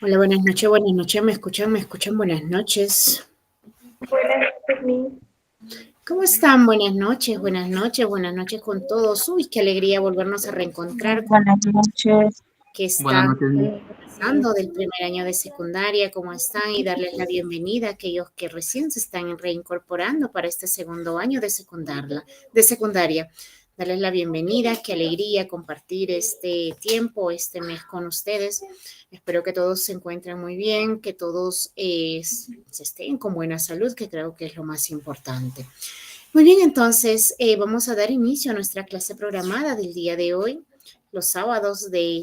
Hola, buenas noches, me escuchan, buenas noches. Buenas noches, Mi. ¿Cómo están? Buenas noches con todos. Uy, qué alegría volvernos a reencontrar con Buenas noches. que Buenas están noches, Miss. pasando del primer año de secundaria, ¿cómo están? Y darles la bienvenida a aquellos que recién se están reincorporando para este segundo año de secundaria. Darles la bienvenida, qué alegría compartir este tiempo, este mes con ustedes. Espero que todos se encuentren muy bien, que todos se estén con buena salud, que creo que es lo más importante. Muy bien, entonces vamos a dar inicio a nuestra clase programada del día de hoy, los sábados de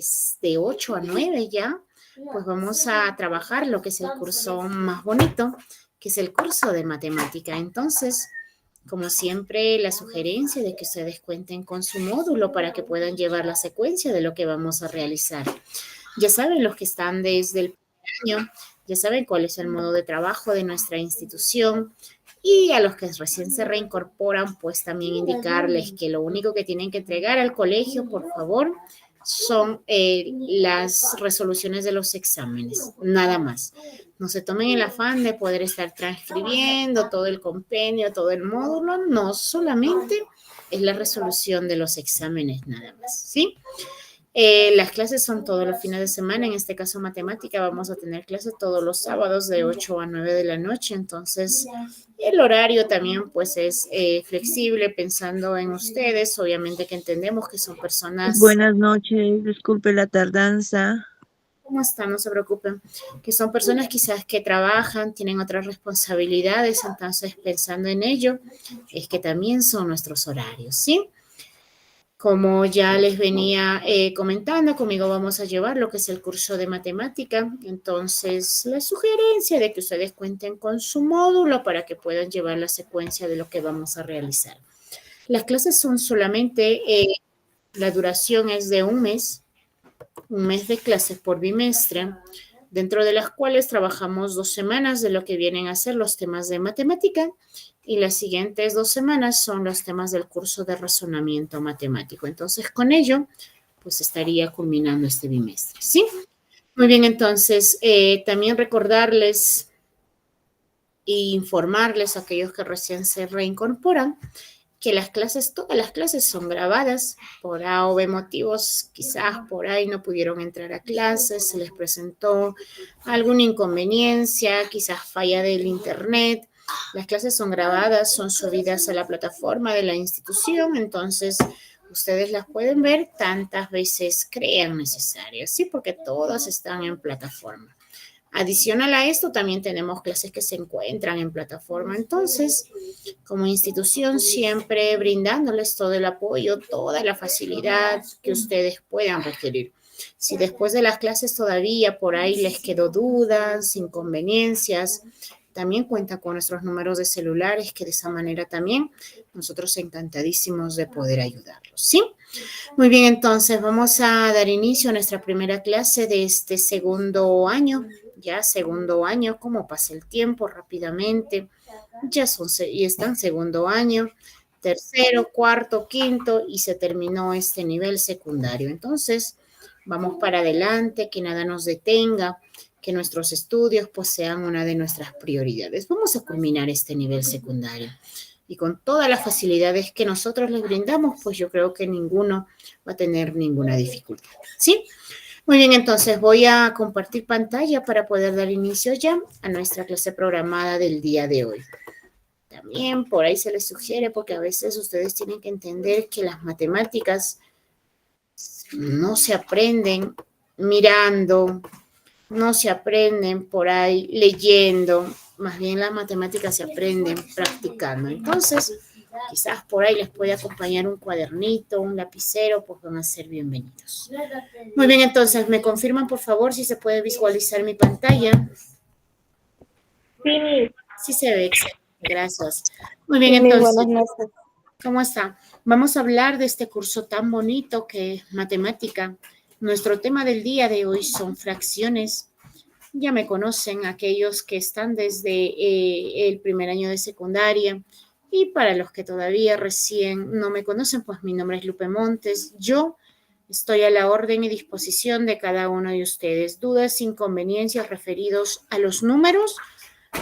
8 a 9 ya, pues vamos a trabajar lo que es el curso más bonito, que es el curso de matemática. Entonces, como siempre, la sugerencia de que ustedes cuenten con su módulo para que puedan llevar la secuencia de lo que vamos a realizar. Ya saben, los que están desde el primer año, ya saben cuál es el modo de trabajo de nuestra institución. Y a los que recién se reincorporan, pues también indicarles que lo único que tienen que entregar al colegio, por favor, son las resoluciones de los exámenes, nada más. No se tomen el afán de poder estar transcribiendo todo el compendio, todo el módulo, no, solamente es la resolución de los exámenes, nada más, ¿sí? Las clases son todos los fines de semana, en este caso matemática, vamos a tener clases todos los sábados de 8 a 9 de la noche, entonces el horario también pues es flexible pensando en ustedes, obviamente que entendemos que son personas. Buenas noches, disculpe la tardanza. ¿Cómo están? No se preocupen, que son personas quizás que trabajan, tienen otras responsabilidades, entonces pensando en ello, es que también son nuestros horarios, ¿sí? Como ya les venía comentando, conmigo vamos a llevar lo que es el curso de matemática. Entonces, la sugerencia de que ustedes cuenten con su módulo para que puedan llevar la secuencia de lo que vamos a realizar. Las clases son solamente, la duración es de un mes de clases por bimestre, dentro de las cuales trabajamos 2 semanas de lo que vienen a ser los temas de matemática y las siguientes 2 semanas son los temas del curso de razonamiento matemático. Entonces, con ello, pues estaría culminando este bimestre, ¿sí? Muy bien, entonces, también recordarles e informarles a aquellos que recién se reincorporan que las clases, todas las clases son grabadas por A o B motivos, quizás por ahí no pudieron entrar a clases, se les presentó alguna inconveniencia, quizás falla del internet. Las clases son grabadas, son subidas a la plataforma de la institución, entonces ustedes las pueden ver tantas veces crean necesarias, ¿sí? Porque todas están en plataforma. Adicional a esto, también tenemos clases que se encuentran en plataforma. Entonces, como institución, siempre brindándoles todo el apoyo, toda la facilidad que ustedes puedan requerir. Si después de las clases todavía por ahí les quedó dudas, inconveniencias, también cuenta con nuestros números de celulares, que de esa manera también nosotros encantadísimos de poder ayudarlos, ¿sí? Muy bien, entonces vamos a dar inicio a nuestra primera clase de este segundo año. Ya segundo año, cómo pasa el tiempo rápidamente. Ya y están segundo año, tercero, cuarto, quinto y se terminó este nivel secundario. Entonces, vamos para adelante, que nada nos detenga, que nuestros estudios pues sean una de nuestras prioridades. Vamos a culminar este nivel secundario. Y con todas las facilidades que nosotros les brindamos, pues yo creo que ninguno va a tener ninguna dificultad. ¿Sí? Muy bien, entonces voy a compartir pantalla para poder dar inicio ya a nuestra clase programada del día de hoy. También por ahí se les sugiere, porque a veces ustedes tienen que entender que las matemáticas no se aprenden mirando, no se aprenden por ahí leyendo, más bien las matemáticas se aprenden practicando. Entonces, quizás por ahí les puede acompañar un cuadernito, un lapicero, pues van a ser bienvenidos. Muy bien, entonces, ¿me confirman por favor si se puede visualizar mi pantalla? Sí, Mi. Sí se ve, excelente, gracias. Muy bien, Sí, Mi, entonces, buenas noches. ¿cómo está? Vamos a hablar de este curso tan bonito que es matemática. Nuestro tema del día de hoy son fracciones. Ya me conocen aquellos que están desde el primer año de secundaria y para los que todavía recién no me conocen, pues mi nombre es Lupe Montes. Yo Estoy a la orden y disposición de cada uno de ustedes. ¿Dudas, inconveniencias referidos a los números?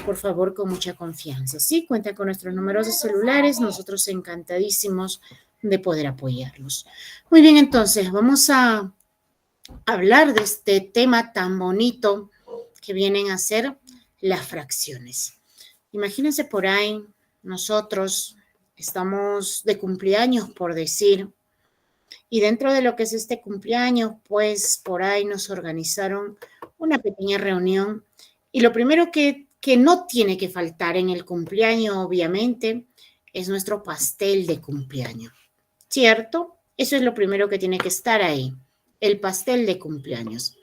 Por favor, con mucha confianza. Sí, cuenta con nuestros números de celulares. Nosotros encantadísimos de poder apoyarlos. Muy bien, entonces, vamos a hablar de este tema tan bonito que vienen a ser las fracciones. Imagínense por ahí, nosotros estamos de cumpleaños, por decir, y dentro de lo que es este cumpleaños, pues por ahí nos organizaron una pequeña reunión. Y lo primero que no tiene que faltar en el cumpleaños, obviamente, es nuestro pastel de cumpleaños. ¿Cierto? Eso es lo primero que tiene que estar ahí, el pastel de cumpleaños.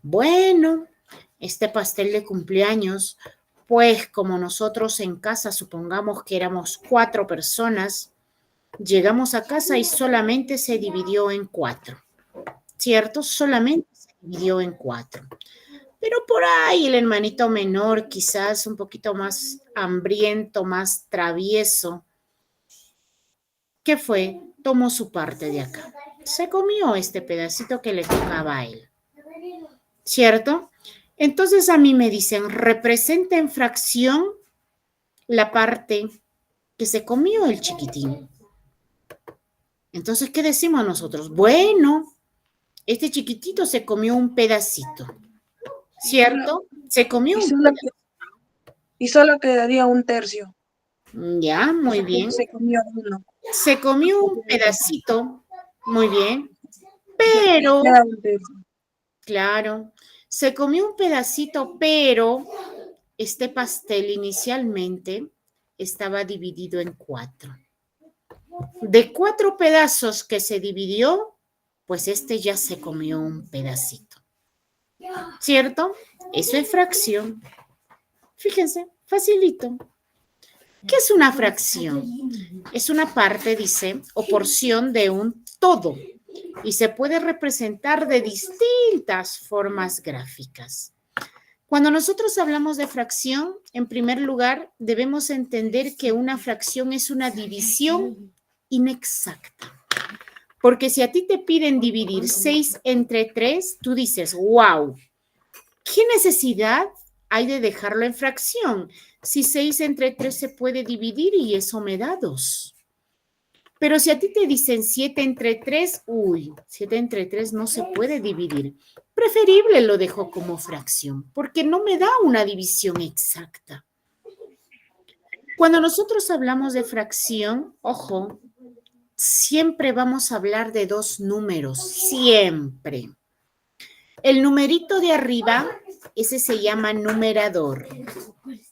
Bueno, este pastel de cumpleaños, pues como nosotros en casa, supongamos que éramos 4 personas, llegamos a casa y solamente se dividió en 4, ¿cierto? Solamente se dividió en 4. Pero por ahí el hermanito menor, quizás un poquito más hambriento, más travieso, ¿qué fue? Tomó su parte de acá. Se comió este pedacito que le tocaba a él, ¿cierto? Entonces a mí me dicen, representa en fracción la parte que se comió el chiquitín. Entonces, ¿qué decimos nosotros? Bueno, este chiquitito se comió un pedacito, ¿cierto? Se comió un pedacito. Y solo quedaría un tercio. Ya, muy bien. Se comió uno. Se comió un pedacito, muy bien, pero, Queda un tercio. claro, se comió un pedacito, pero este pastel inicialmente estaba dividido en 4. De 4 pedazos que se dividió, pues este ya se comió un pedacito. ¿Cierto? Eso es fracción. Fíjense, facilito. ¿Qué es una fracción? Es una parte, dice, o porción de un todo y se puede representar de distintas formas gráficas. Cuando nosotros hablamos de fracción, en primer lugar, debemos entender que una fracción es una división inexacta. Porque si a ti te piden dividir 6 entre 3, tú dices, wow, ¿qué necesidad hay de dejarlo en fracción? Si 6 entre 3 se puede dividir y eso me da 2. Pero si a ti te dicen 7 entre 3, 7 entre 3 no se puede dividir. Preferible lo dejo como fracción, porque no me da una división exacta. Cuando nosotros hablamos de fracción, ojo, siempre vamos a hablar de 2 números, siempre. El numerito de arriba, ese se llama numerador.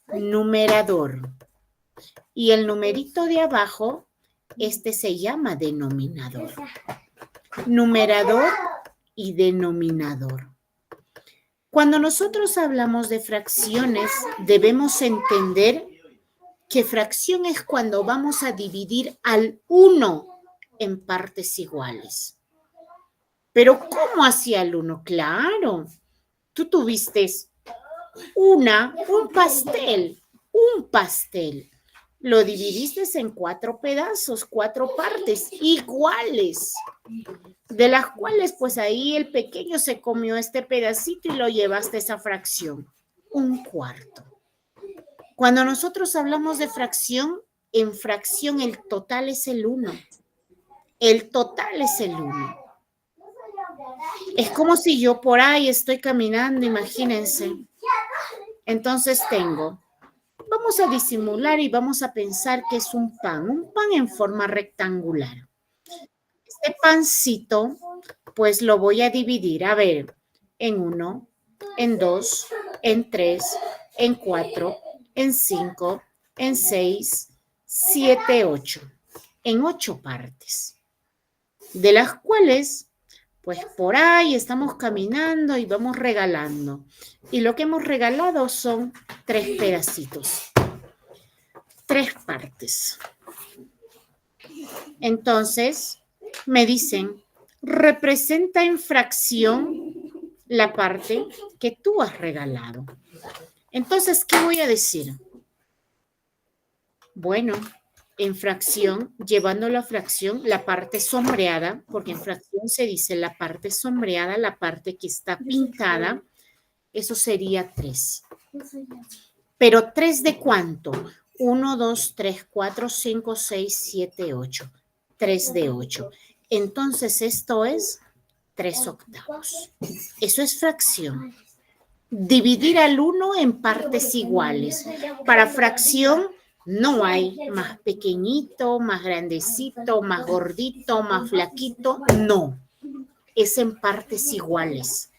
Numerador. Y el numerito de abajo, este se llama denominador. Numerador y denominador. Cuando nosotros hablamos de fracciones, debemos entender que fracción es cuando vamos a dividir al 1 en partes iguales. Pero ¿cómo hacía el 1? Claro, tú tuviste un pastel. Lo dividiste en 4 pedazos, 4 partes iguales, de las cuales pues ahí el pequeño se comió este pedacito y lo llevaste a esa fracción, 1/4. Cuando nosotros hablamos de fracción, en fracción el total es el 1. El total es el 1. Es como si yo por ahí estoy caminando, imagínense. Entonces vamos a disimular y vamos a pensar que es un pan en forma rectangular. Este pancito, pues lo voy a dividir, a ver, en 1, en 2, en 3, en 4, en 5, en 6, 7, 8. En 8 partes, de las cuales, pues por ahí estamos caminando y vamos regalando. Y lo que hemos regalado son 3 pedacitos, 3 partes. Entonces, me dicen, representa en fracción la parte que tú has regalado. Entonces, ¿qué voy a decir? Bueno, En fracción, llevando la fracción, la parte sombreada, porque en fracción se dice la parte sombreada, la parte que está pintada, eso sería 3. Pero 3 de cuánto? 1, 2, 3, 4, 5, 6, 7, 8. 3 de 8. Entonces esto es 3 octavos. Eso es fracción. Dividir al 1 en partes iguales. Para fracción no hay más pequeñito, más grandecito, más gordito, más flaquito. No. Es en partes iguales.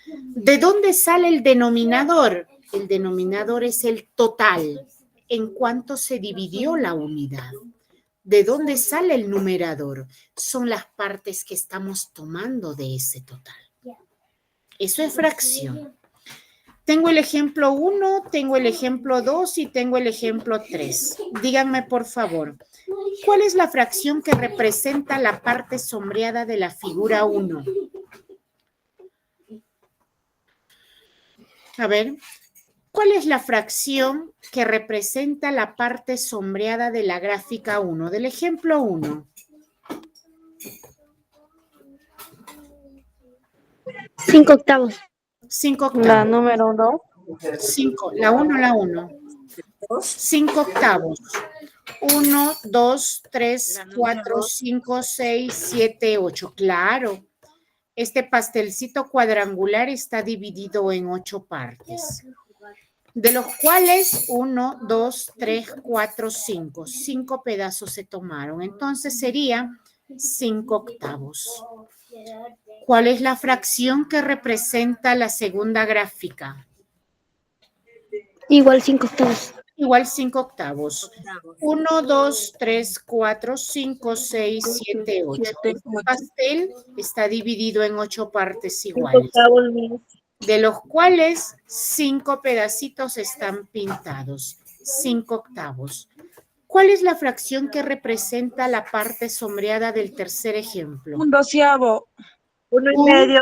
¿De dónde sale el denominador? El denominador es el total. ¿En cuánto se dividió la unidad? ¿De dónde sale el numerador? Son las partes que estamos tomando de ese total. Eso es fracción. Tengo el ejemplo 1, tengo el ejemplo 2 y tengo el ejemplo 3. Díganme, por favor, ¿cuál es la fracción que representa la parte sombreada de la figura 1? A ver, ¿cuál es la fracción que representa la parte sombreada de la gráfica 1, del ejemplo 1? 5 octavos. 5 octavos. La número 2. 5, la 1, la 1. 5 octavos. 1, 2, 3, 4, 5, 6, 7, 8. Claro. Este pastelcito cuadrangular está dividido en 8 partes. De los cuales 1, 2, 3, 4, 5. 5 pedazos se tomaron. Entonces sería 5 octavos. ¿Cuál es la fracción que representa la segunda gráfica? Igual 5 octavos. Igual 5 octavos. 1, 2, 3, 4, 5, 6, 7, 8. El pastel está dividido en 8 partes 5 iguales, octavos, Miss. de los cuales 5 pedacitos están pintados. 5 octavos. ¿Cuál es la fracción que representa la parte sombreada del tercer ejemplo? Un doceavo. 1 y medio.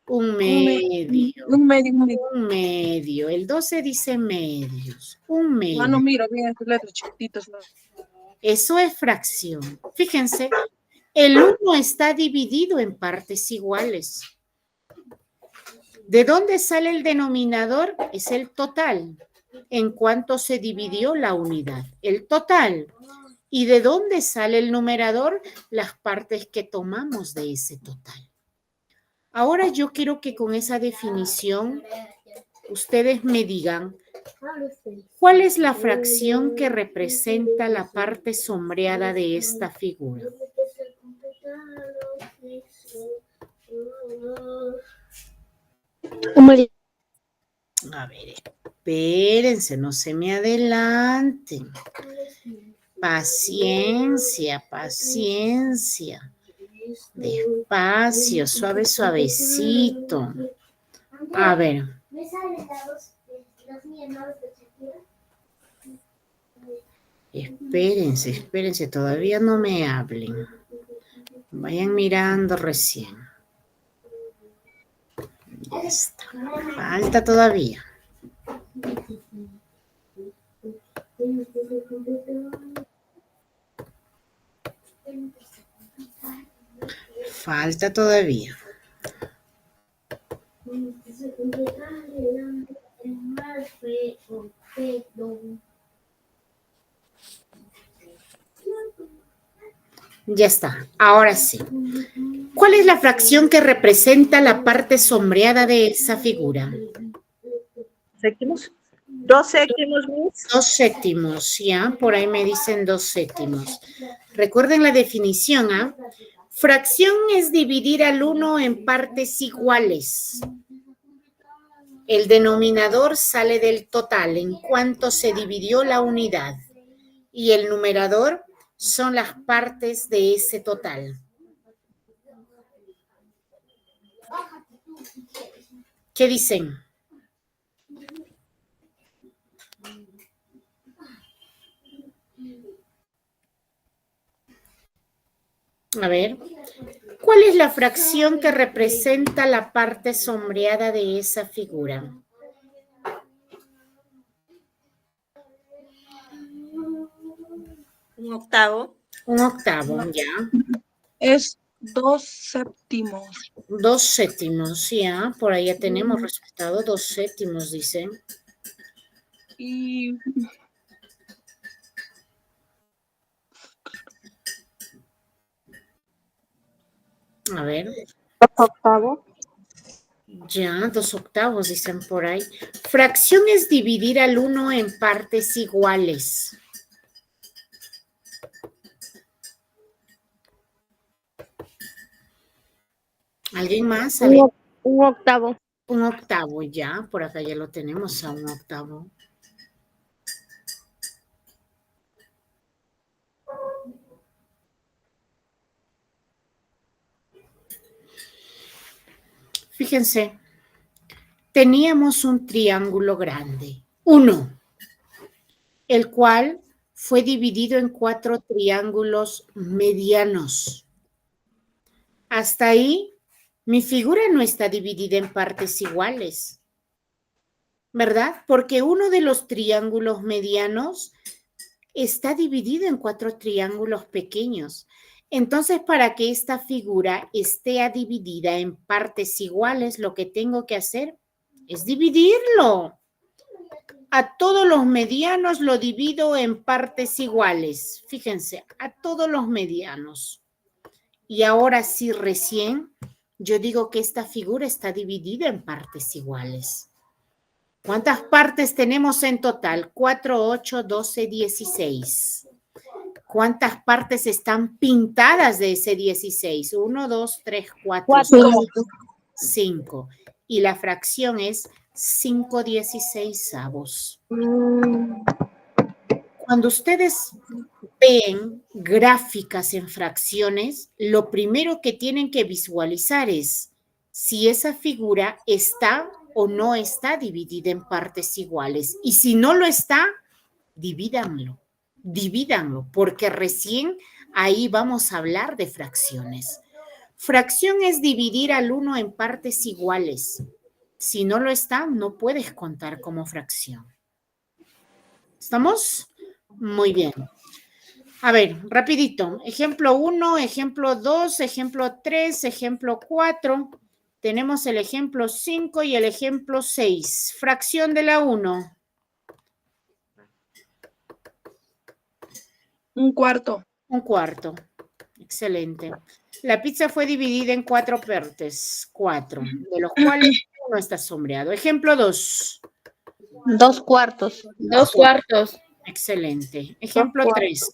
Un medio. Un medio. Un medio. El 12 dice medios. Un medio. Ah, no miro bien tus letras chiquititas. ¿No? Eso es fracción. Fíjense, el 1 está dividido en partes iguales. ¿De dónde sale el denominador? Es el total. ¿En cuánto se dividió la unidad? El total. ¿Y de dónde sale el numerador? Las partes que tomamos de ese total. Ahora yo quiero que con esa definición ustedes me digan ¿cuál es la fracción que representa la parte sombreada de esta figura? Un medio. A ver, espérense, no se me adelanten. Paciencia, paciencia. Despacio, suave, suavecito. A ver. Espérense, espérense, todavía no me hablen. Vayan mirando recién. Ya está. Falta todavía. Falta todavía. Ya está, ahora sí. ¿Cuál es la fracción que representa la parte sombreada de esa figura? ¿Séptimos? 2 séptimos, Miss. 2 séptimos, ¿ya? Por ahí me dicen 2 séptimos. Recuerden la definición, ¿ah? Fracción es dividir al 1 en partes iguales. El denominador sale del total, en cuánto se dividió la unidad. Y el numerador son las partes de ese total. ¿Qué dicen? A ver, ¿cuál es la fracción que representa la parte sombreada de esa figura? Un octavo. Un octavo, ya. Es 2 séptimos. 2 séptimos, ya. Por ahí ya tenemos resultado. 2 séptimos, dice. Y A ver. 2 octavos. Ya, 2 octavos, dicen por ahí. Fracción es dividir al 1 en partes iguales. ¿Alguien más? Un octavo. Un octavo, ya. Por acá ya lo tenemos a un octavo. Fíjense, teníamos un triángulo grande, 1, el cual fue dividido en 4 triángulos medianos. Hasta ahí, mi figura no está dividida en partes iguales, ¿verdad? Porque uno de los triángulos medianos está dividido en 4 triángulos pequeños. Entonces, para que esta figura esté dividida en partes iguales, lo que tengo que hacer es dividirlo. A todos los medianos lo divido en partes iguales. Fíjense, a todos los medianos. Y ahora sí, recién, yo digo que esta figura está dividida en partes iguales. ¿Cuántas partes tenemos en total? 4, 8, 12, 16. ¿Cuántas partes están pintadas de ese 16? 1, 2, 3, 4, 5. Y la fracción es 5/16. Cuando ustedes ven gráficas en fracciones, lo primero que tienen que visualizar es si esa figura está o no está dividida en partes iguales. Y si no lo está, divídanlo, porque recién ahí vamos a hablar de fracciones. Fracción es dividir al 1 en partes iguales. Si no lo está, no puedes contar como fracción. ¿Estamos? Muy bien. A ver, rapidito. Ejemplo 1, ejemplo 2, ejemplo 3, ejemplo 4. Tenemos el ejemplo 5 y el ejemplo 6. Fracción de la 1. un cuarto. Un cuarto. Excelente. La pizza fue dividida en 4 partes. 4, de los cuales uno está sombreado. Ejemplo 2. 2 cuartos. 2 cuartos. Excelente. Ejemplo 3.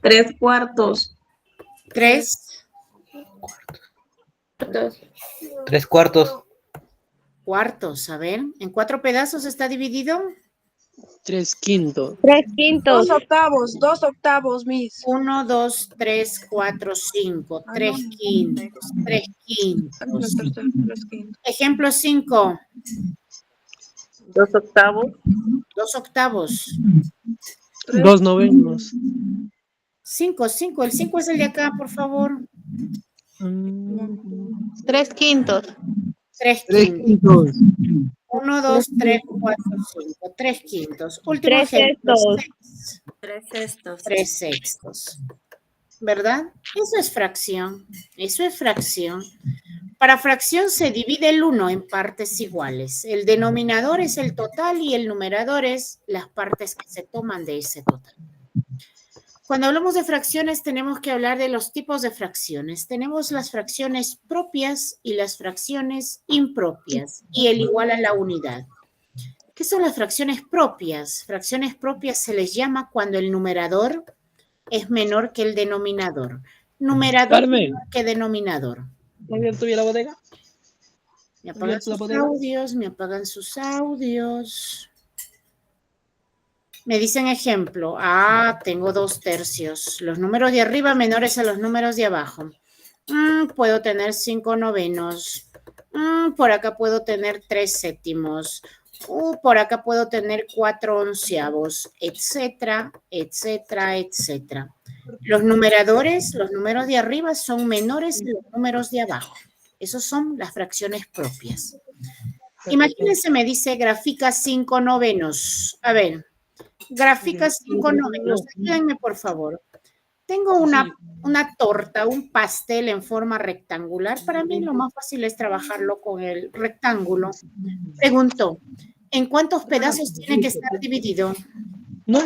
3 cuartos. 3 3 cuartos. cuartos. A ver, ¿en 4 pedazos está dividido? 3 quintos. 3 quintos. 2 octavos, Miss. 1, 2, 3, 4, 5. 3 quintos. 3 quintos. 3 quintos. Ejemplo 5. 2 octavos. 2 octavos. 2 novenos. 5. El 5 es el de acá, por favor. 3 quintos. 3 3 quintos. quintos. 1, 2, 3, 4, 5. 3 quintos. Último 3 ejemplo. sextos. 3 sextos. 3 sextos. ¿Verdad? Eso es fracción. Eso es fracción. Para fracción se divide el 1 en partes iguales. El denominador es el total y el numerador es las partes que se toman de ese total. Cuando hablamos de fracciones tenemos que hablar de los tipos de fracciones. Tenemos las fracciones propias y las fracciones impropias y el igual a la unidad. ¿Qué son las fracciones propias? Fracciones propias se les llama cuando el numerador es menor que el denominador. Numerador Carmen. menor que denominador. ¿No abierto ya la bodega? Me apagan sus audios. Me dicen ejemplo. Tengo 2 tercios. Los números de arriba menores a los números de abajo. Puedo tener 5 novenos. Por acá puedo tener 3 séptimos. Por acá puedo tener 4 onceavos, etcétera, etcétera, etcétera. Los numeradores, los números de arriba son menores que los números de abajo. Esos son las fracciones propias. Imagínense, me dice grafica 5 novenos. A ver, grafica 5 novenos. Ayúdenme, por favor. Tengo una torta, un pastel en forma rectangular. Para mí lo más fácil es trabajarlo con el rectángulo. Pregunto, ¿en cuántos pedazos tiene que estar dividido? No.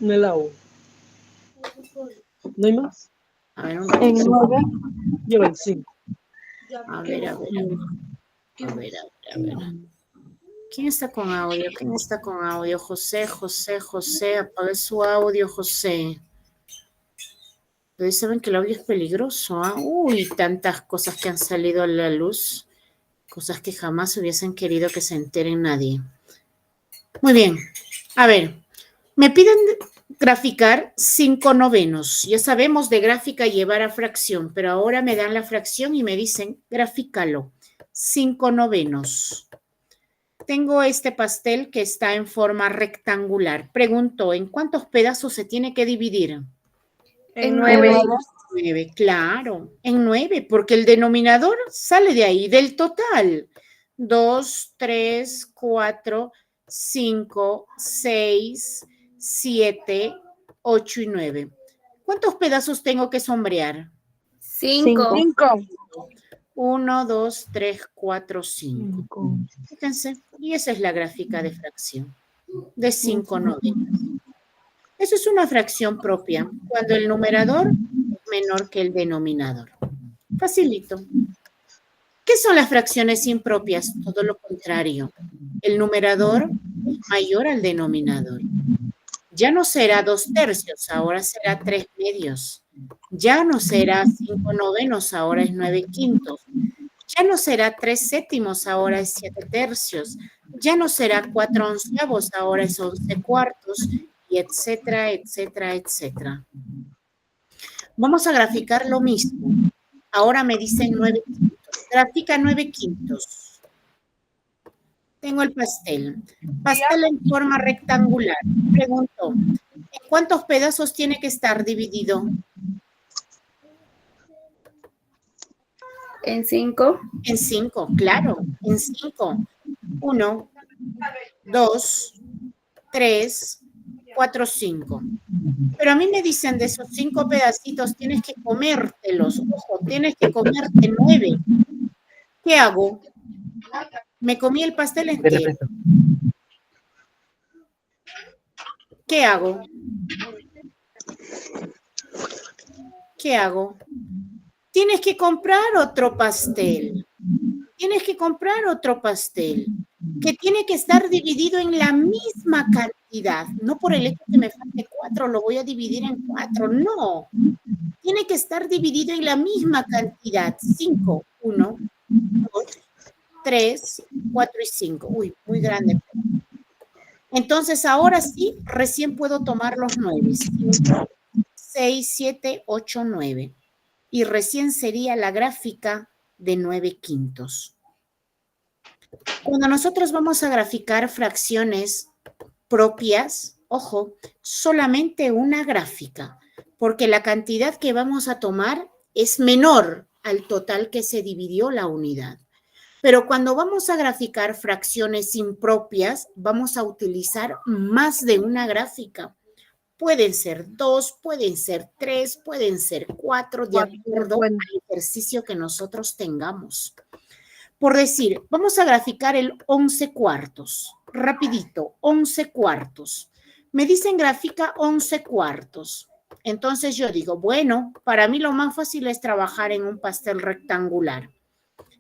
No el agua. ¿No hay más? A ver, un ratito. Llevan 5. A ver. ¿Quién está con audio? ¿Quién está con audio? José, apague su audio, José. Ustedes saben que el audio es peligroso, ¿ah? Uy, tantas cosas que han salido a la luz, cosas que jamás hubiesen querido que se entere nadie. Muy bien, a ver, me piden graficar 5 novenos. Ya sabemos de gráfica llevar a fracción, pero ahora me dan la fracción y me dicen, grafícalo, 5 novenos. Tengo este pastel que está en forma rectangular. Pregunto, ¿en cuántos pedazos se tiene que dividir? En 9. 9, claro, en 9, porque el denominador sale de ahí, del total. 2, 3, 4, 5, 6, 7, 8 y 9. ¿Cuántos pedazos tengo que sombrear? 5. 1, 2, 3, 4, 5. Fíjense, y esa es la gráfica de fracción de 5 novenas. Eso es una fracción propia, cuando el numerador es menor que el denominador. Facilito. ¿Qué son las fracciones impropias? Todo lo contrario. El numerador es mayor al denominador. Ya no será 2/3, ahora será 3/2. Ya no será 5 novenos, ahora es 9/5. Ya no será 3/7, ahora es 7/3. Ya no será 4/11, ahora es 11/4, y etcétera, etcétera, etcétera. Vamos a graficar lo mismo. Ahora me dicen 9/5. Grafica 9/5. Tengo el pastel. Pastel en forma rectangular. Pregunto, ¿en cuántos pedazos tiene que estar dividido? En 5. En 5, claro, en 5. 1, 2, 3, 4, 5. Pero a mí me dicen de esos 5 pedacitos tienes que comértelos. Ojo, tienes que comerte 9. ¿Qué hago? Me comí el pastel entero. ¿Qué hago? ¿Qué hago? Tienes que comprar otro pastel. Tienes que comprar otro pastel que tiene que estar dividido en la misma cantidad. No por el hecho que me falte 4, lo voy a dividir en 4. No. Tiene que estar dividido en la misma cantidad. 5. 1, 2, 3, 4 y 5. Uy, muy grande. Entonces, ahora sí, recién puedo tomar los 9. 5, 6, 7, 8, 9. Y recién sería la gráfica de 9/5. Cuando nosotros vamos a graficar fracciones propias, ojo, solamente una gráfica, porque la cantidad que vamos a tomar es menor al total que se dividió la unidad. Pero cuando vamos a graficar fracciones impropias, vamos a utilizar más de una gráfica. Pueden ser 2, pueden ser 3, pueden ser 4, de acuerdo al ejercicio que nosotros tengamos. Por decir, vamos a graficar el 11/4. Rapidito, 11/4. Me dicen grafica 11/4. Entonces yo digo, bueno, para mí lo más fácil es trabajar en un pastel rectangular,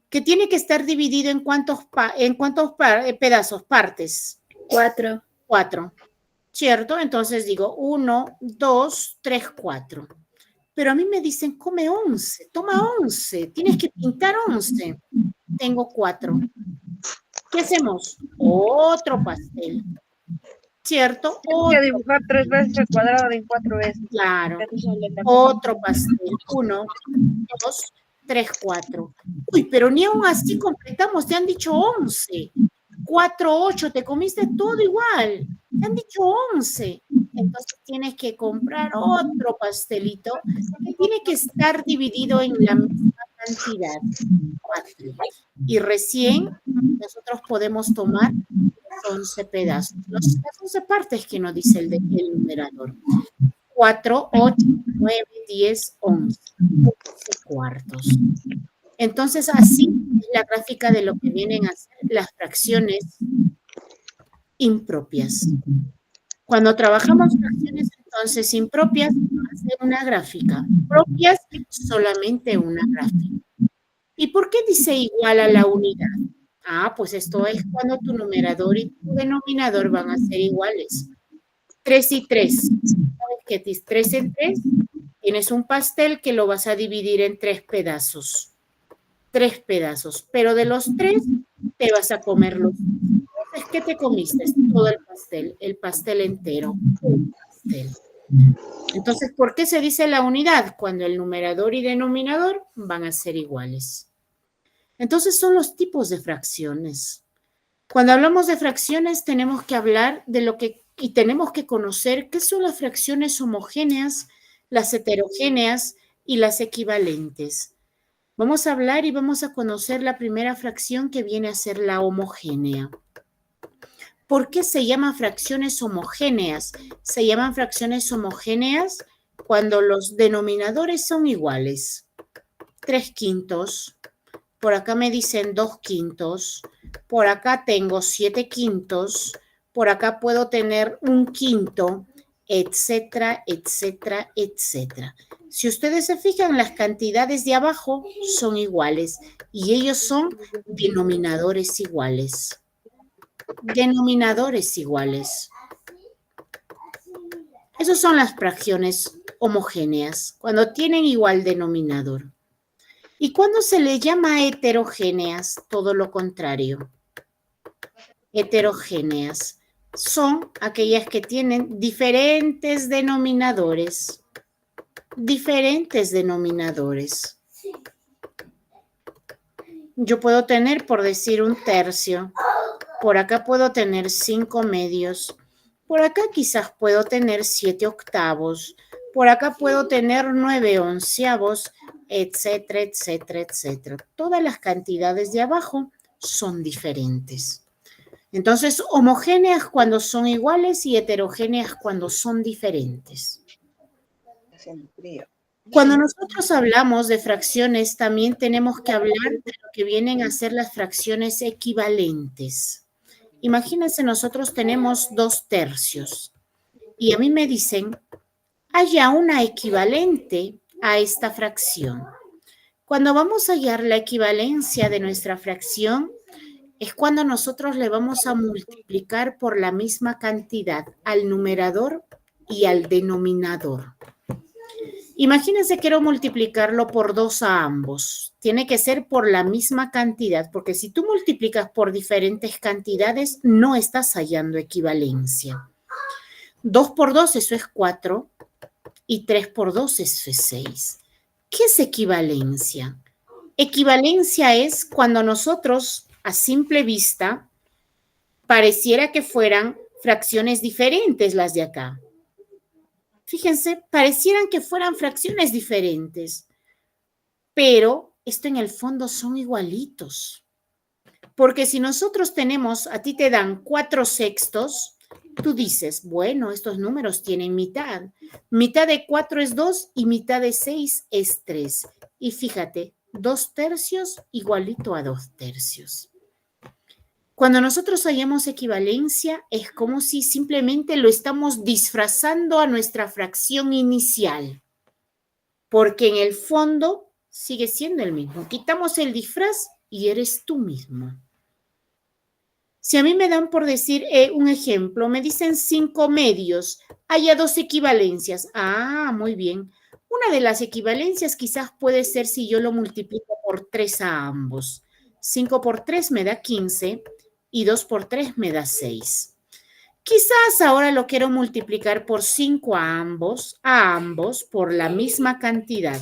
que tiene que estar dividido en cuántos pedazos, partes. 4. 4. ¿Cierto? Entonces digo 1, 2, 3, 4. Pero a mí me dicen, come 11, toma 11, tienes que pintar 11. Tengo 4. ¿Qué hacemos? Otro pastel. ¿Cierto? Hay que dibujar 3 veces el cuadrado en 4 veces. Claro. Otro pastel. 1, 2, 3, 4. Uy, pero ni aún así completamos, te han dicho 11. 4, 8, te comiste todo igual. Te han dicho 11. Entonces tienes que comprar otro pastelito que tiene que estar dividido en la misma cantidad, 4. Y recién nosotros podemos tomar 11 pedazos. Las 11 partes que nos dice el numerador. 4, 8, 9, 10, 11. 11 cuartos. Entonces, así es la gráfica de lo que vienen a ser las fracciones impropias. Cuando trabajamos fracciones entonces impropias, hace una gráfica. Propias, solamente una gráfica. ¿Y por qué dice igual a la unidad? Ah, pues esto es cuando tu numerador y tu denominador van a ser iguales. 3 y 3. ¿Sabes qué? 3 en 3. Tienes un pastel que lo vas a dividir en 3 pedazos. 3 pedazos. Pero de los 3, te vas a comer los 3. ¿Qué te comiste? Todo el pastel entero. El pastel. Entonces, ¿por qué se dice la unidad? Cuando el numerador y denominador van a ser iguales. Entonces, son los tipos de fracciones. Cuando hablamos de fracciones, tenemos que hablar de lo que, y tenemos que conocer qué son las fracciones homogéneas, las heterogéneas y las equivalentes. Vamos a hablar y vamos a conocer la primera fracción que viene a ser la homogénea. ¿Por qué se llaman fracciones homogéneas? Se llaman fracciones homogéneas cuando los denominadores son iguales. 3 quintos. Por acá me dicen 2 quintos. Por acá tengo 7 quintos. Por acá puedo tener 1 quinto, etcétera, etcétera, etcétera. Si ustedes se fijan, las cantidades de abajo son iguales y ellos son denominadores iguales. Denominadores iguales. Esas son las fracciones homogéneas, cuando tienen igual denominador. ¿Y cuando se le llama heterogéneas? Todo lo contrario. Heterogéneas son aquellas que tienen diferentes denominadores. Diferentes denominadores. Yo puedo tener, por decir, 1 tercio. Por acá puedo tener 5 medios. Por acá quizás puedo tener 7 octavos. Por acá puedo tener 9 onceavos, etcétera, etcétera, etcétera. Todas las cantidades de abajo son diferentes. Entonces, homogéneas cuando son iguales y heterogéneas cuando son diferentes. Cuando nosotros hablamos de fracciones, también tenemos que hablar de lo que vienen a ser las fracciones equivalentes. Imagínense, nosotros tenemos 2 tercios y a mí me dicen, haya una equivalente a esta fracción. Cuando vamos a hallar la equivalencia de nuestra fracción, es cuando nosotros le vamos a multiplicar por la misma cantidad al numerador y al denominador. Imagínense, quiero multiplicarlo por 2 a ambos. Tiene que ser por la misma cantidad, porque si tú multiplicas por diferentes cantidades, no estás hallando equivalencia. 2 por 2, eso es 4, y 3 por 2, eso es 6. ¿Qué es equivalencia? Equivalencia es cuando nosotros, a simple vista, pareciera que fueran fracciones diferentes las de acá. Fíjense, parecieran que fueran fracciones diferentes, pero esto en el fondo son igualitos. Porque si nosotros tenemos, a ti te dan 4 sextos, tú dices, bueno, estos números tienen mitad. Mitad de 4 es 2 y mitad de 6 es 3. Y fíjate, 2 tercios igualito a 2 tercios. Cuando nosotros hallamos equivalencia, es como si simplemente lo estamos disfrazando a nuestra fracción inicial, porque en el fondo sigue siendo el mismo. Quitamos el disfraz y eres tú mismo. Si a mí me dan por decir un ejemplo, me dicen 5 medios, haya 2 equivalencias. Ah, muy bien. Una de las equivalencias quizás puede ser si yo lo multiplico por 3 a ambos. 5 por 3 me da 15. Y 2 por 3 me da 6. Quizás ahora lo quiero multiplicar por 5 a ambos por la misma cantidad.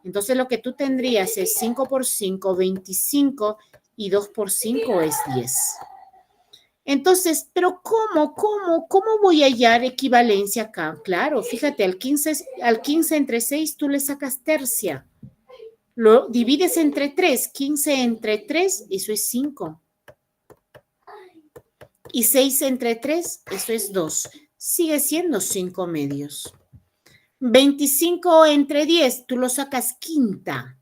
Entonces lo que tú tendrías es 5 por 5, 25 y 2 por 5 es 10. Entonces, ¿pero cómo voy a hallar equivalencia acá? Claro, fíjate, al 15 entre 6 tú le sacas tercia. Lo divides entre 3, 15 entre 3, eso es 5. Y 6 entre 3, eso es 2. Sigue siendo 5 medios. 25 entre 10, tú lo sacas quinta.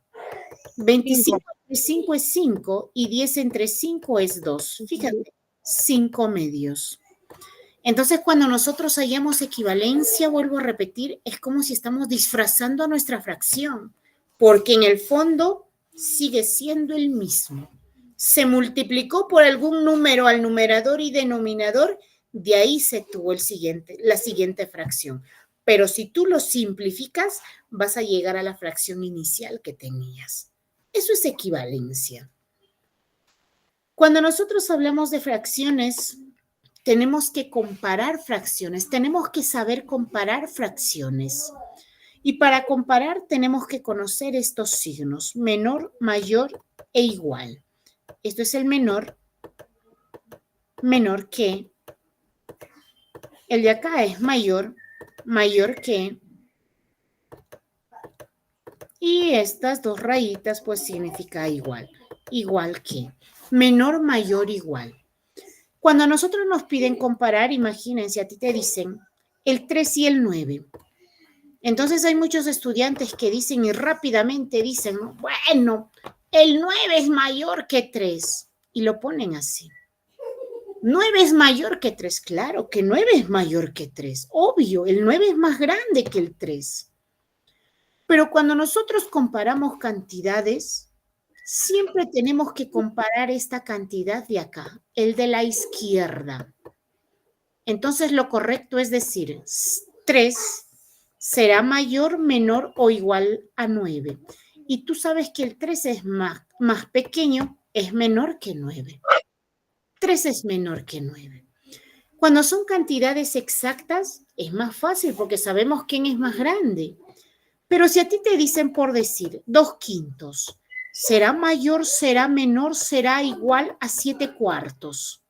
25 entre 5 es 5 y 10 entre 5 es 2. Fíjate, 5 medios. Entonces, cuando nosotros hallamos equivalencia, vuelvo a repetir, es como si estamos disfrazando nuestra fracción, porque en el fondo sigue siendo el mismo. Se multiplicó por algún número al numerador y denominador, de ahí se tuvo la siguiente fracción. Pero si tú lo simplificas, vas a llegar a la fracción inicial que tenías. Eso es equivalencia. Cuando nosotros hablamos de fracciones, tenemos que comparar fracciones, tenemos que saber comparar fracciones. Y para comparar tenemos que conocer estos signos, menor, mayor e igual. Esto es el menor que. El de acá es mayor que. Y estas dos rayitas pues significa igual que. Menor, mayor, igual. Cuando a nosotros nos piden comparar, imagínense, a ti te dicen el 3 y el 9. Entonces hay muchos estudiantes que dicen y rápidamente dicen, bueno, el 9 es mayor que 3. Y lo ponen así. 9 es mayor que 3. Claro que 9 es mayor que 3. Obvio, el 9 es más grande que el 3. Pero cuando nosotros comparamos cantidades, siempre tenemos que comparar esta cantidad de acá, el de la izquierda. Entonces lo correcto es decir, 3 será mayor, menor o igual a 9. Y tú sabes que el 3 es más pequeño, es menor que 9. 3 es menor que 9. Cuando son cantidades exactas, es más fácil porque sabemos quién es más grande. Pero si a ti te dicen por decir 2/5, ¿será mayor, será menor, será igual a 7/4?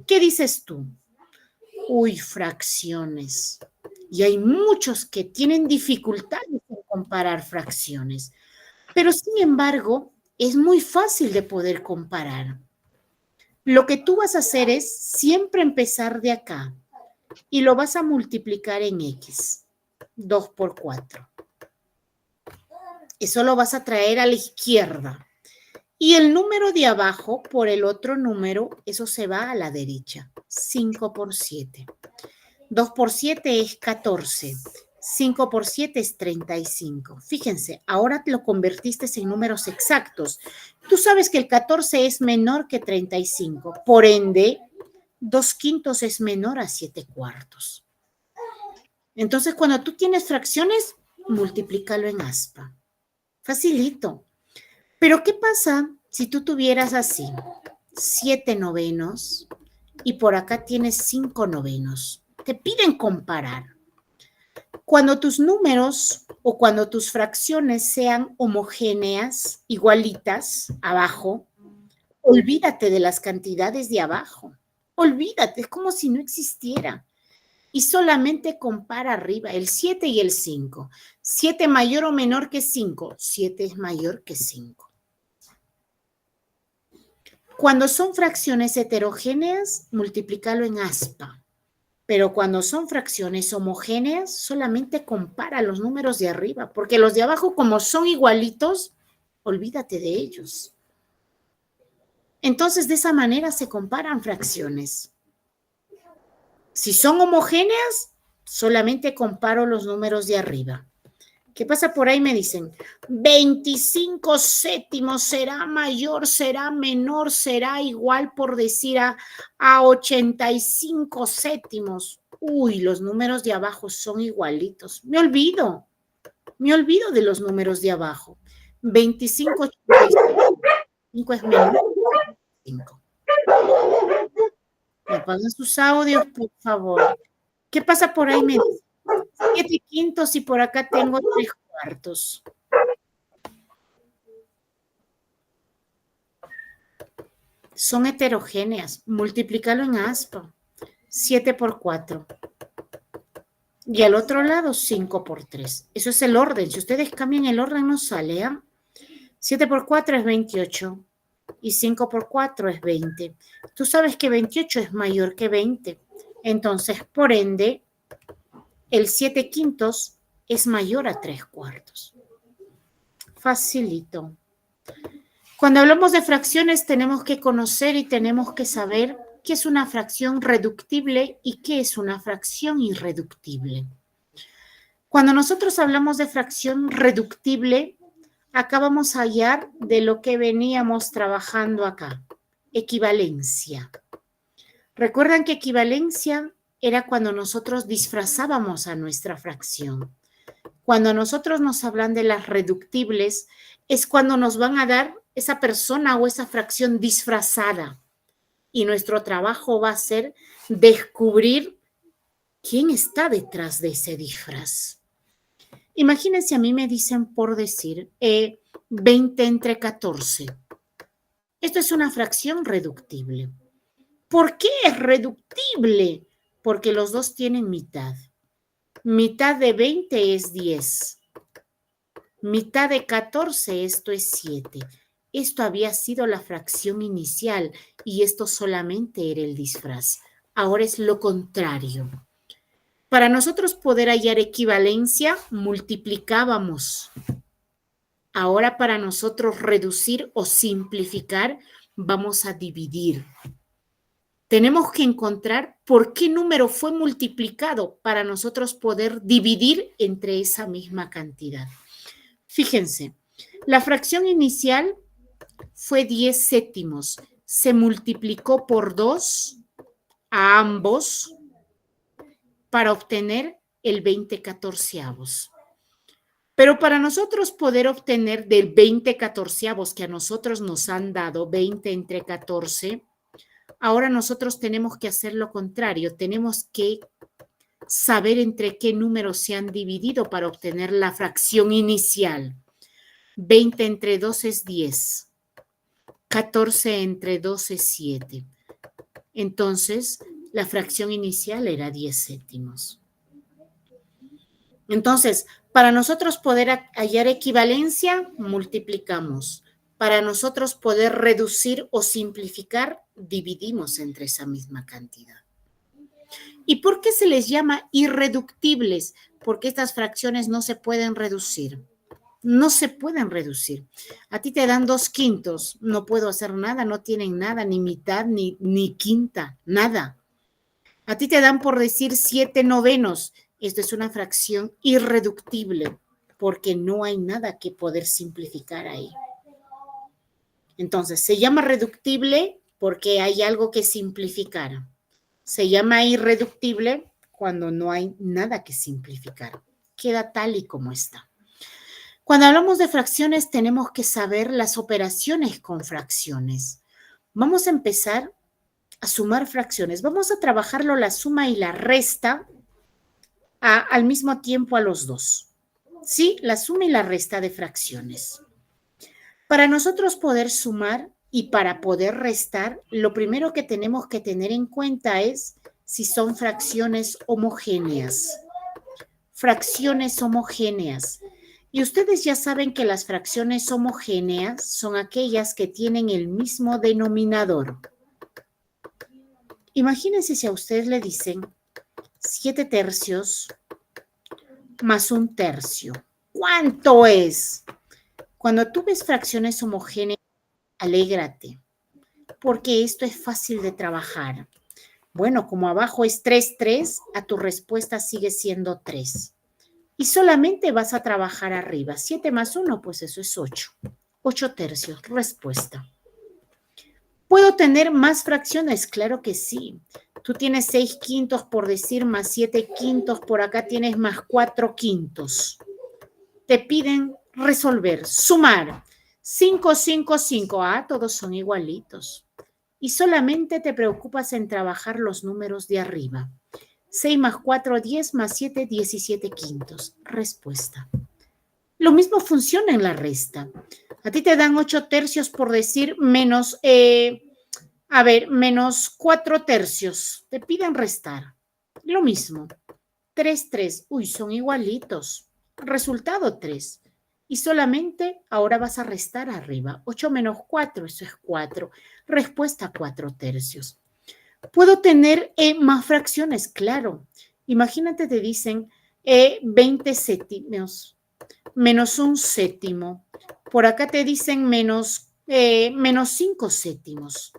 ¿Qué dices tú? Uy, fracciones. Y hay muchos que tienen dificultades en comparar fracciones. Pero sin embargo, es muy fácil de poder comparar. Lo que tú vas a hacer es siempre empezar de acá y lo vas a multiplicar en X. 2 por 4. Eso lo vas a traer a la izquierda. Y el número de abajo por el otro número, eso se va a la derecha. 5 por 7. 2 por 7 es 14. 5 por 7 es 35. Fíjense, ahora lo convertiste en números exactos. Tú sabes que el 14 es menor que 35. Por ende, 2/5 es menor a 7/4. Entonces, cuando tú tienes fracciones, multiplícalo en aspa. Facilito. Pero, ¿qué pasa si tú tuvieras así 7/9 y por acá tienes 5/9? Te piden comparar. Cuando tus números o cuando tus fracciones sean homogéneas, igualitas, abajo, olvídate de las cantidades de abajo. Olvídate, es como si no existiera. Y solamente compara arriba, el 7 y el 5. 7 mayor o menor que 5. 7 es mayor que 5. Cuando son fracciones heterogéneas, multiplícalo en aspa. Pero cuando son fracciones homogéneas, solamente compara los números de arriba, porque los de abajo, como son igualitos, olvídate de ellos. Entonces, de esa manera se comparan fracciones. Si son homogéneas, solamente comparo los números de arriba. ¿Qué pasa por ahí? Me dicen, 25/7 será mayor, será menor, será igual, por decir, a 85/7. Uy, los números de abajo son igualitos. Me olvido de los números de abajo. 25/85 es menor que 5. Me apagan sus audios, por favor. ¿Qué pasa por ahí? Me dicen, 7/5 y por acá tengo 3/4. Son heterogéneas. Multiplícalo en aspa. 7 por 4. Y al otro lado, 5 por 3. Eso es el orden. Si ustedes cambian el orden, no sale, ¿ah? 7 por 4 es 28 y 5 por 4 es 20. Tú sabes que 28 es mayor que 20. Entonces, por ende, el 7/5 es mayor a 3/4. Facilito. Cuando hablamos de fracciones, tenemos que conocer y tenemos que saber qué es una fracción reductible y qué es una fracción irreductible. Cuando nosotros hablamos de fracción reductible, acá vamos a hallar de lo que veníamos trabajando acá, equivalencia. Recuerdan que equivalencia era cuando nosotros disfrazábamos a nuestra fracción. Cuando nosotros nos hablan de las reductibles, es cuando nos van a dar esa persona o esa fracción disfrazada. Y nuestro trabajo va a ser descubrir quién está detrás de ese disfraz. Imagínense, a mí me dicen por decir 20 entre 14. Esto es una fracción reductible. ¿Por qué es reductible? Porque los dos tienen mitad. Mitad de 20 es 10. Mitad de 14, esto es 7. Esto había sido la fracción inicial y esto solamente era el disfraz. Ahora es lo contrario. Para nosotros poder hallar equivalencia, multiplicábamos. Ahora para nosotros reducir o simplificar, vamos a dividir. Tenemos que encontrar por qué número fue multiplicado para nosotros poder dividir entre esa misma cantidad. Fíjense, la fracción inicial fue 10 séptimos. Se multiplicó por 2 a ambos para obtener el 20/14. Pero para nosotros poder obtener del 20/14 que a nosotros nos han dado, 20 entre 14, ahora nosotros tenemos que hacer lo contrario. Tenemos que saber entre qué números se han dividido para obtener la fracción inicial. 20 entre 2 es 10. 14 entre 2 es 7. Entonces, la fracción inicial era 10 séptimos. Entonces, para nosotros poder hallar equivalencia, multiplicamos. Para nosotros poder reducir o simplificar, dividimos entre esa misma cantidad. ¿Y por qué se les llama irreductibles? Porque estas fracciones no se pueden reducir. No se pueden reducir. A ti te dan 2/5, no puedo hacer nada, no tienen nada, ni mitad, ni quinta, nada. A ti te dan por decir 7/9. Esto es una fracción irreductible porque no hay nada que poder simplificar ahí. Entonces, se llama reductible porque hay algo que simplificar. Se llama irreductible cuando no hay nada que simplificar. Queda tal y como está. Cuando hablamos de fracciones, tenemos que saber las operaciones con fracciones. Vamos a empezar a sumar fracciones. Vamos a trabajarlo la suma y la resta al mismo tiempo a los dos. ¿Sí? La suma y la resta de fracciones. Para nosotros poder sumar y para poder restar, lo primero que tenemos que tener en cuenta es si son fracciones homogéneas. Fracciones homogéneas. Y ustedes ya saben que las fracciones homogéneas son aquellas que tienen el mismo denominador. Imagínense si a ustedes le dicen 7/3 más 1/3. ¿Cuánto es? Cuando tú ves fracciones homogéneas, alégrate, porque esto es fácil de trabajar. Bueno, como abajo es 3/3, a tu respuesta sigue siendo 3. Y solamente vas a trabajar arriba. 7 más 1, pues eso es 8. 8/3, respuesta. ¿Puedo tener más fracciones? Claro que sí. Tú tienes 6/5 por decir, más 7/5, por acá tienes más 4/5. Te piden resolver, sumar. 5, 5, 5. Ah, todos son igualitos. Y solamente te preocupas en trabajar los números de arriba. 6 más 4, 10, más 7, 17/5. Respuesta. Lo mismo funciona en la resta. A ti te dan 8/3 por decir menos, menos 4/3. Te piden restar. Lo mismo. 3, 3. Uy, son igualitos. Resultado 3. Y solamente ahora vas a restar arriba. 8 menos 4, eso es 4. Respuesta 4/3. ¿Puedo tener más fracciones? Claro. Imagínate, te dicen 20 séptimos menos 1 séptimo. Por acá te dicen menos 5 séptimos.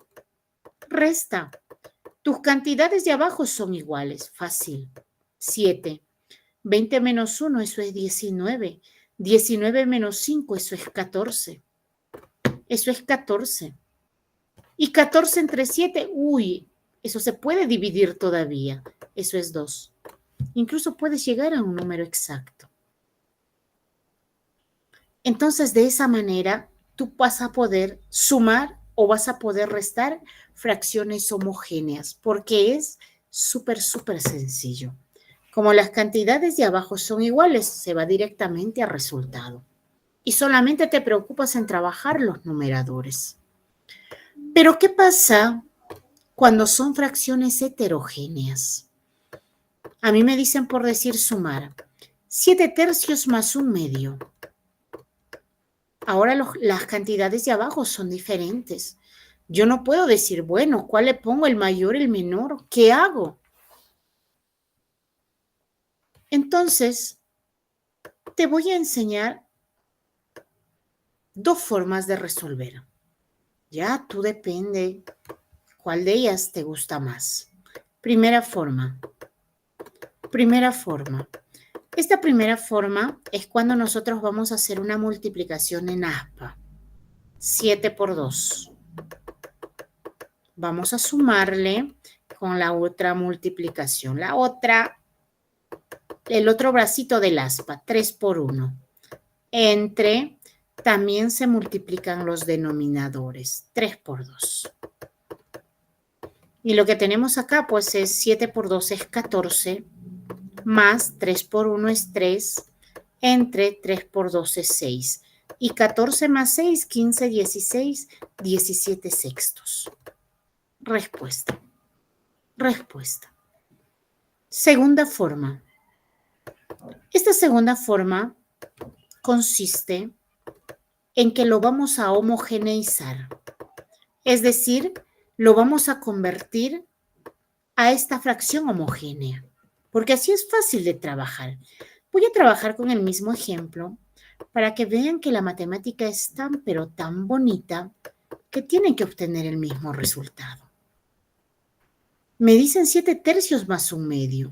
Resta. Tus cantidades de abajo son iguales. Fácil. 7. 20 menos 1, eso es 19. 19 menos 5, eso es 14. Eso es 14. Y 14 entre 7, uy, eso se puede dividir todavía. Eso es 2. Incluso puedes llegar a un número exacto. Entonces, de esa manera, tú vas a poder sumar o vas a poder restar fracciones homogéneas, porque es súper sencillo. Como las cantidades de abajo son iguales, se va directamente al resultado. Y solamente te preocupas en trabajar los numeradores. Pero, ¿qué pasa cuando son fracciones heterogéneas? A mí me dicen por decir sumar 7/3 más 1/2. Ahora las cantidades de abajo son diferentes. Yo no puedo decir, bueno, ¿cuál le pongo, el mayor, el menor? ¿Qué hago? Entonces, te voy a enseñar 2 formas de resolver. Ya, tú depende cuál de ellas te gusta más. Primera forma. Esta primera forma es cuando nosotros vamos a hacer una multiplicación en aspa. 7 por 2. Vamos a sumarle con la otra multiplicación. El otro bracito del aspa, 3 por 1. También se multiplican los denominadores, 3 por 2. Y lo que tenemos acá, pues es 7 por 2 es 14, más 3 por 1 es 3, entre 3 por 2 es 6. Y 14 más 6, 15, 16, 17 sextos. Respuesta. Segunda forma. Esta segunda forma consiste en que lo vamos a homogeneizar. Es decir, lo vamos a convertir a esta fracción homogénea. Porque así es fácil de trabajar. Voy a trabajar con el mismo ejemplo para que vean que la matemática es tan, pero tan bonita que tienen que obtener el mismo resultado. Me dicen 7/3 más 1/2.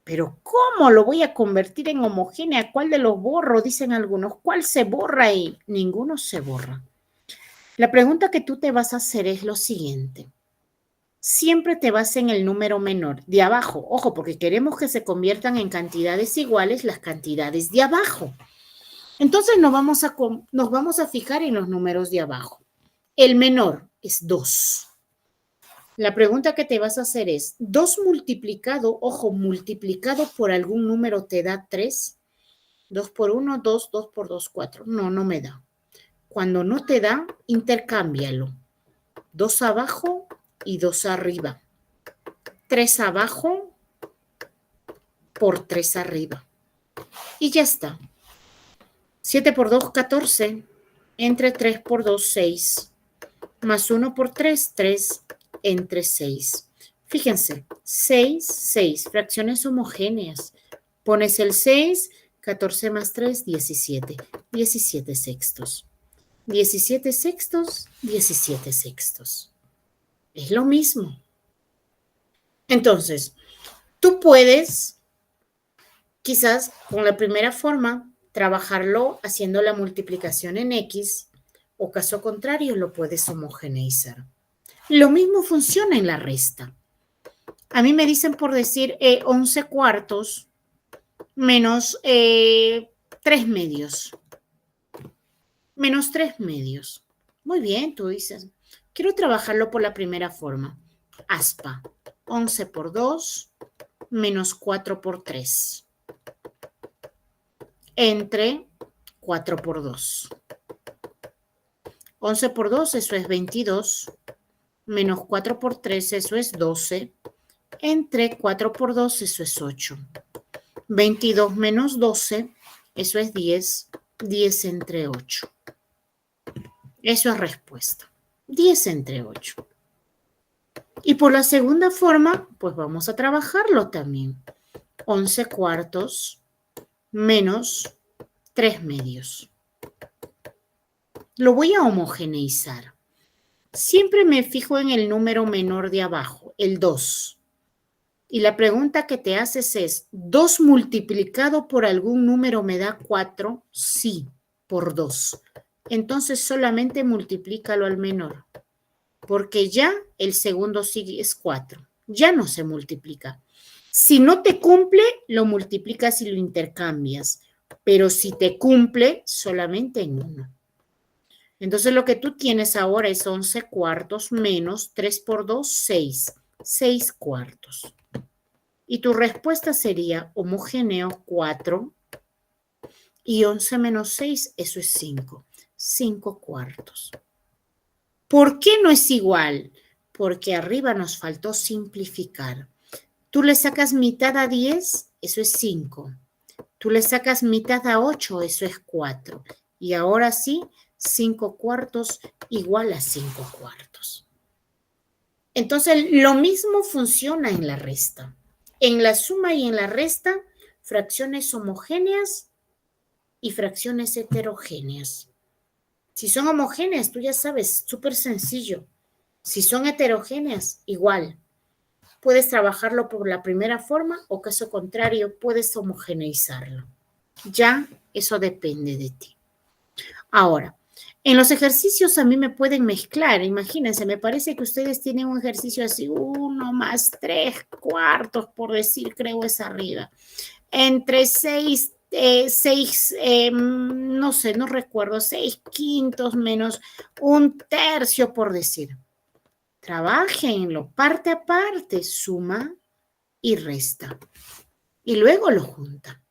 Pero ¿cómo lo voy a convertir en homogénea? ¿Cuál de los borro? Dicen algunos. ¿Cuál se borra? Y ninguno se borra. La pregunta que tú te vas a hacer es lo siguiente. Siempre te vas en el número menor de abajo. Ojo, porque queremos que se conviertan en cantidades iguales las cantidades de abajo. Entonces nos vamos a fijar en los números de abajo. El menor es 2. La pregunta que te vas a hacer es, 2 multiplicado, ojo, multiplicado por algún número te da 3. 2 por 1, 2, 2 por 2, 4. No me da. Cuando no te da, intercámbialo. 2 abajo y 2 arriba. 3 abajo por 3 arriba. Y ya está. 7 por 2, 14. Entre 3 por 2, 6. Más 1 por 3, 3. Entre 6. Fíjense, 6, 6, fracciones homogéneas. Pones el 6, 14 más 3, 17. 17 sextos. 17 sextos, 17 sextos. Es lo mismo. Entonces, tú puedes, quizás con la primera forma, trabajarlo haciendo la multiplicación en X, o caso contrario, lo puedes homogeneizar. Lo mismo funciona en la resta. A mí me dicen por decir 11 cuartos menos 3 medios. Menos 3 medios. Muy bien, tú dices. Quiero trabajarlo por la primera forma. Aspa. 11 por 2 menos 4 por 3. Entre 4 por 2. 11 por 2, eso es 22. Menos 4 por 3, eso es 12. Entre 4 por 2, eso es 8. 22 menos 12, eso es 10. 10 entre 8. Eso es respuesta. 10 entre 8. Y por la segunda forma, pues vamos a trabajarlo también. 11 cuartos menos 3 medios. Lo voy a homogeneizar. Siempre me fijo en el número menor de abajo, el 2. Y la pregunta que te haces es, ¿2 multiplicado por algún número me da 4? Sí, por 2. Entonces solamente multiplícalo al menor, porque ya el segundo sigue es 4. Ya no se multiplica. Si no te cumple, lo multiplicas y lo intercambias. Pero si te cumple, solamente en 1. Entonces lo que tú tienes ahora es 11 cuartos menos 3 por 2, 6. 6 cuartos. Y tu respuesta sería homogéneo 4 y 11 menos 6, eso es 5. 5 cuartos. ¿Por qué no es igual? Porque arriba nos faltó simplificar. Tú le sacas mitad a 10, eso es 5. Tú le sacas mitad a 8, eso es 4. Y ahora sí, 5 cuartos igual a 5 cuartos. Entonces, lo mismo funciona en la resta. En la suma y en la resta, fracciones homogéneas y fracciones heterogéneas. Si son homogéneas, tú ya sabes, súper sencillo. Si son heterogéneas, igual. Puedes trabajarlo por la primera forma o caso contrario, puedes homogeneizarlo. Ya eso depende de ti. Ahora, en los ejercicios a mí me pueden mezclar. Imagínense, me parece que ustedes tienen un ejercicio así, 1 más 3 cuartos, por decir, creo es arriba. Entre 6, no sé, no recuerdo, 6 quintos menos 1/3, por decir. Trabájenlo parte a parte, suma y resta. Y luego lo junta.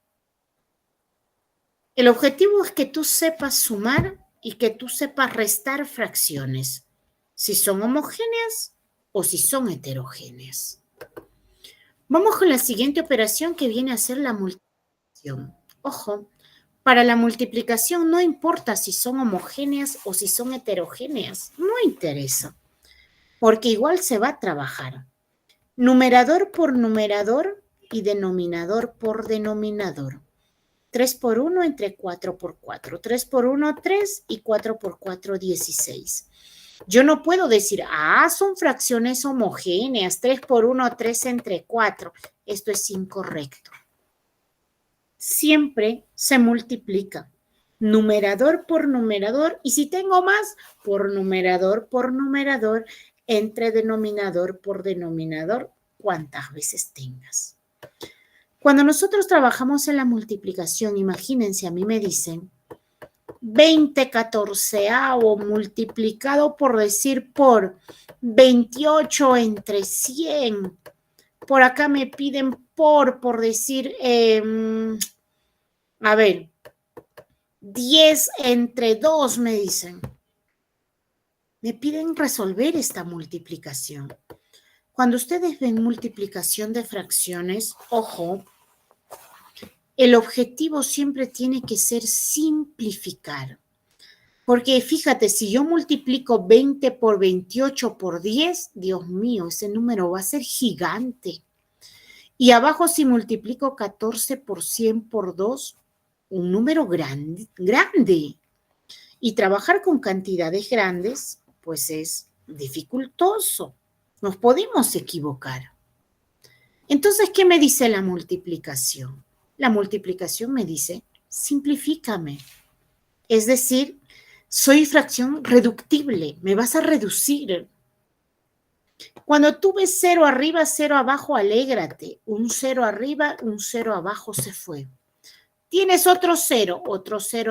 El objetivo es que tú sepas sumar y que tú sepas restar fracciones, si son homogéneas o si son heterogéneas. Vamos con la siguiente operación que viene a ser la multiplicación. Ojo, para la multiplicación no importa si son homogéneas o si son heterogéneas, no interesa, porque igual se va a trabajar. Numerador por numerador y denominador por denominador. 3 por 1 entre 4 por 4. 3 por 1, 3 y 4 por 4, 16. Yo no puedo decir, son fracciones homogéneas. 3 por 1, 3 entre 4. Esto es incorrecto. Siempre se multiplica. Numerador por numerador. Y si tengo más, por numerador entre denominador por denominador, cuantas veces tengas. Cuando nosotros trabajamos en la multiplicación, imagínense, a mí me dicen 20 catorceavo multiplicado por decir por 28 entre 100. Por acá me piden por decir, 10 entre 2 me dicen. Me piden resolver esta multiplicación. Cuando ustedes ven multiplicación de fracciones, ojo, el objetivo siempre tiene que ser simplificar. Porque fíjate, si yo multiplico 20 por 28 por 10, Dios mío, ese número va a ser gigante. Y abajo si multiplico 14 por 100 por 2, un número grande. Y trabajar con cantidades grandes, pues es dificultoso. Nos podemos equivocar. Entonces, ¿qué me dice la multiplicación? La multiplicación me dice, simplifícame. Es decir, soy fracción reductible, me vas a reducir. Cuando tú ves 0 arriba, 0 abajo, alégrate. Un 0 arriba, un 0 abajo se fue. Tienes otro 0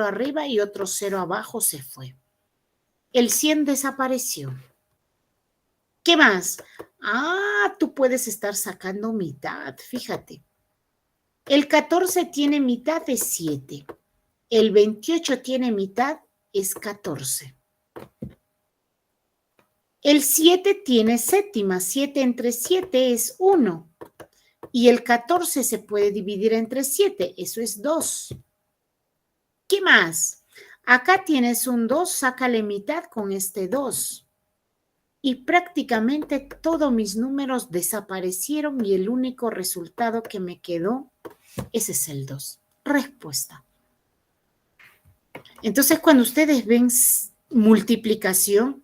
arriba y otro 0 abajo se fue. El 100 desapareció. ¿Qué más? Tú puedes estar sacando mitad, fíjate. El 14 tiene mitad, es 7. El 28 tiene mitad, es 14. El 7 tiene séptima. 7 entre 7 es 1. Y el 14 se puede dividir entre 7. Eso es 2. ¿Qué más? Acá tienes un 2, sácale mitad con este 2. Y prácticamente todos mis números desaparecieron y el único resultado que me quedó, ese es el 2. Respuesta. Entonces, cuando ustedes ven multiplicación,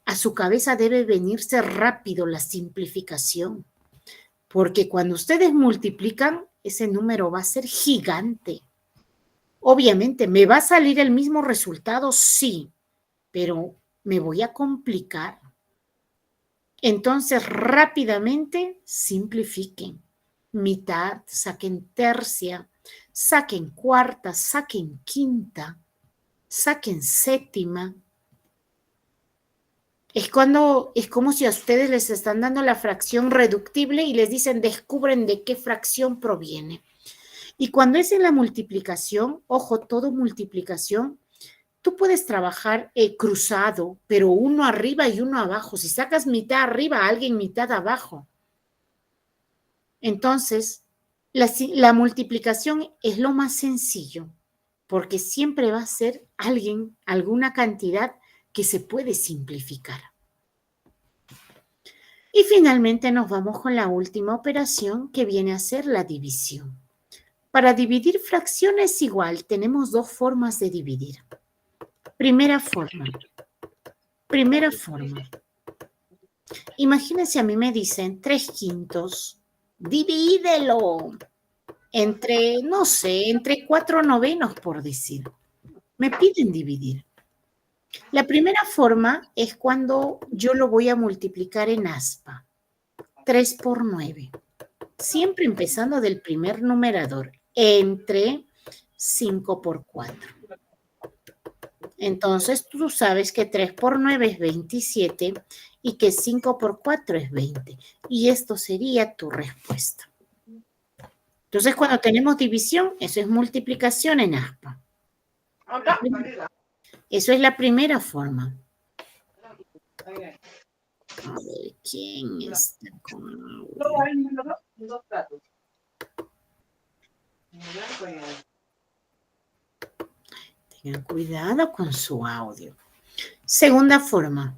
a su cabeza debe venirse rápido la simplificación. Porque cuando ustedes multiplican, ese número va a ser gigante. Obviamente, ¿me va a salir el mismo resultado? Sí, pero me voy a complicar. Entonces, rápidamente simplifiquen. Mitad, saquen tercia, saquen cuarta, saquen quinta, saquen séptima. Es como si a ustedes les están dando la fracción reductible y les dicen, descubren de qué fracción proviene. Y cuando es en la multiplicación, ojo, todo multiplicación, tú puedes trabajar cruzado, pero uno arriba y uno abajo. Si sacas mitad arriba, alguien mitad abajo. Entonces, la multiplicación es lo más sencillo, porque siempre va a ser alguna cantidad que se puede simplificar. Y finalmente nos vamos con la última operación, que viene a ser la división. Para dividir fracciones igual, tenemos dos formas de dividir. Primera forma. Imagínense, a mí me dicen 3/5. Divídelo entre, no sé, entre 4/9, por decir. Me piden dividir. La primera forma es cuando yo lo voy a multiplicar en aspa. 3 por 9. Siempre empezando del primer numerador, entre 5 por 4. Entonces, tú sabes que 3 por 9 es 27 y que 5 por 4 es 20. Y esto sería tu respuesta. Entonces, cuando tenemos división, eso es multiplicación en aspa. Eso es la primera forma. A ver, ¿quién está con audio? Tengan cuidado con su audio. Segunda forma.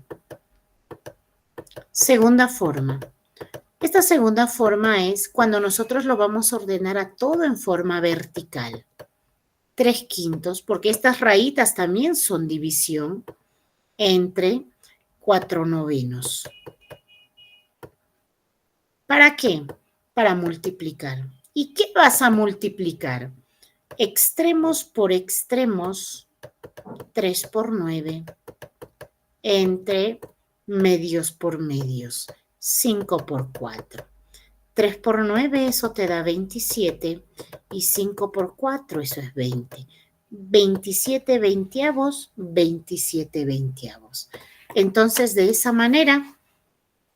Esta segunda forma es cuando nosotros lo vamos a ordenar a todo en forma vertical. 3/5, porque estas rayitas también son división, entre 4/9. ¿Para qué? Para multiplicar. ¿Y qué vas a multiplicar? Extremos por extremos, 3 por 9, entre medios por medios, 5 por 4. 3 por 9, eso te da 27, y 5 por 4, eso es 20. 27 veinteavos, 27 veinteavos. Entonces, de esa manera,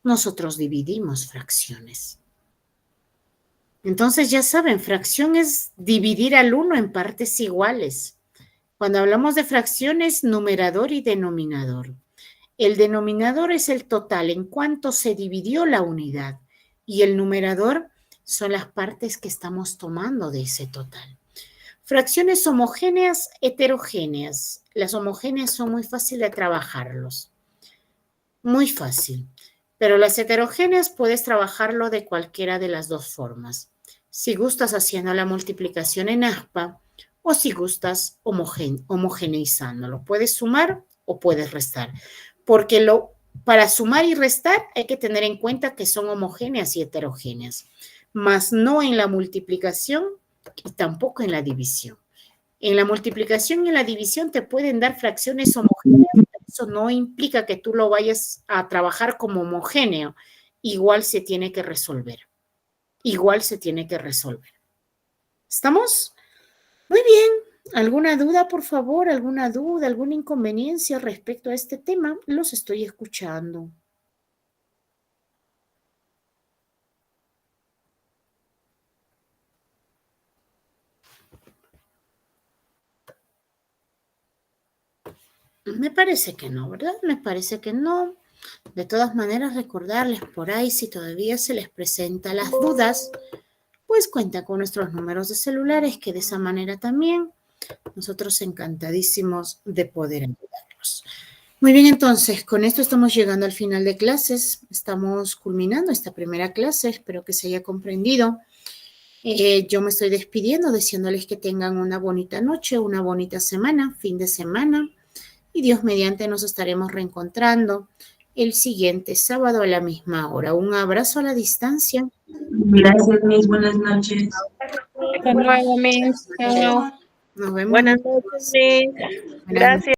nosotros dividimos fracciones. Entonces, ya saben, fracción es dividir al 1 en partes iguales. Cuando hablamos de fracciones, numerador y denominador. El denominador es el total en cuanto se dividió la unidad. Y el numerador son las partes que estamos tomando de ese total. Fracciones homogéneas, heterogéneas. Las homogéneas son muy fáciles de trabajarlos. Muy fácil. Pero las heterogéneas puedes trabajarlo de cualquiera de las dos formas. Si gustas haciendo la multiplicación en aspa o si gustas homogeneizándolo. Puedes sumar o puedes restar. Porque para sumar y restar hay que tener en cuenta que son homogéneas y heterogéneas. Mas no en la multiplicación y tampoco en la división. En la multiplicación y en la división te pueden dar fracciones homogéneas. Eso no implica que tú lo vayas a trabajar como homogéneo. Igual se tiene que resolver. ¿Estamos? Muy bien. ¿Alguna duda, por favor? ¿Alguna duda, alguna inconveniencia respecto a este tema? Los estoy escuchando. Me parece que no, ¿verdad? Me parece que no. De todas maneras, recordarles por ahí, si todavía se les presenta las dudas, pues cuenta con nuestros números de celulares, que de esa manera también Nosotros encantadísimos de poder ayudarlos. Muy bien, entonces, con esto estamos llegando al final de clases. Estamos culminando esta primera clase. Espero que se haya comprendido. Yo me estoy despidiendo, deseándoles que tengan una bonita noche, una bonita semana, fin de semana. Y Dios mediante nos estaremos reencontrando el siguiente sábado a la misma hora. Un abrazo a la distancia. Gracias, Miss. Buenas noches. Hasta luego, Miss. Chao. Nos vemos. Buenas noches, Miss. Buenas Gracias.